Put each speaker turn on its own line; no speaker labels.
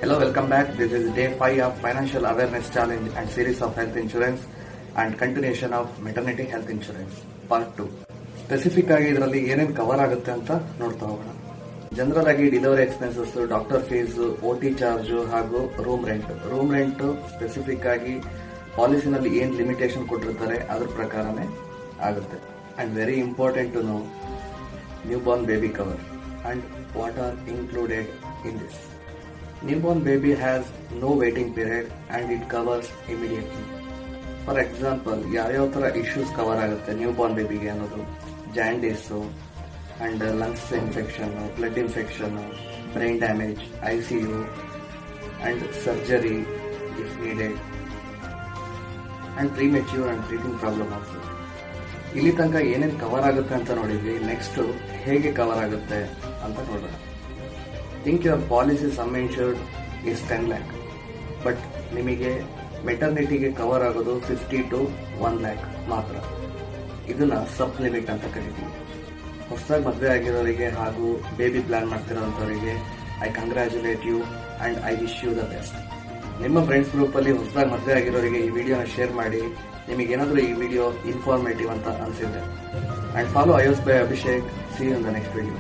Hello, welcome back. This is day 5 of Financial Awareness Challenge and series of health insurance and continuation of maternity health insurance part 2. Specific ಆಗಿ ಇದರಲ್ಲಿ ಏನೇನು cover ಆಗುತ್ತೆ ಅಂತ ನೋಡ್ತಾ ಹೋಗೋಣ. General ಆಗಿ delivery expenses, doctor fees, OT charge ಹಾಗೂ room rent specific ಆಗಿ ಪಾಲಿಸಿನಲ್ಲಿ ಏನ್ ಲಿಮಿಟೇಷನ್ ಕೊಟ್ಟಿರ್ತಾರೆ ಅದ್ರ ಪ್ರಕಾರನೇ ಆಗುತ್ತೆ. And very important to know newborn baby cover and what are included in this. Newborn baby has no waiting period and it covers immediately. For example, ಯಾವ ತರ issues ಕವರ್ ಆಗುತ್ತೆ ನ್ಯೂಬೋರ್ನ್ ಬೇಬಿಗೆ ಅನ್ನೋದು jaundice and lungs infection, blood infection, brain damage, ICU and surgery if needed and premature and breathing problem also. ಇಲ್ಲಿ ತನಕ ಏನೇನು cover ಆಗುತ್ತೆ ಅಂತ ನೋಡಿದ್ವಿ. ನೆಕ್ಸ್ಟ್ ಹೇಗೆ ಕವರ್ ಆಗುತ್ತೆ ಅಂತ ನೋಡೋಣ. Think your policy some insured is 10 lakh, but ನಿಮಗೆ ಮೆಟರ್ನಿಟಿಗೆ ಕವರ್ ಆಗೋದು 50 to 1 lakh ಮಾತ್ರ. ಇದನ್ನ ಸಬ್ ಲಿಮಿಟ್ ಅಂತ ಕರಿತೀವಿ. ಹೊಸದಾಗಿ ಮದುವೆ ಆಗಿರೋರಿಗೆ ಹಾಗೂ ಬೇಬಿ ಪ್ಲಾನ್ ಮಾಡ್ತಿರೋಂಥವರಿಗೆ I congratulate you and I wish you the best. ನಿಮ್ಮ ಫ್ರೆಂಡ್ಸ್ ಗ್ರೂಪ್ ಅಲ್ಲಿ ಹೊಸದಾಗಿ ಮದುವೆ ಆಗಿರೋರಿಗೆ ಈ ವಿಡಿಯೋನ ಶೇರ್ ಮಾಡಿ. ನಿಮಗೇನಾದ್ರೂ ಈ ವಿಡಿಯೋ ಇನ್ಫಾರ್ಮೇಟಿವ್ ಅಂತ ಅನ್ಸಿದ್ರೆ. And follow iOS by Abhishek. See you in the next video.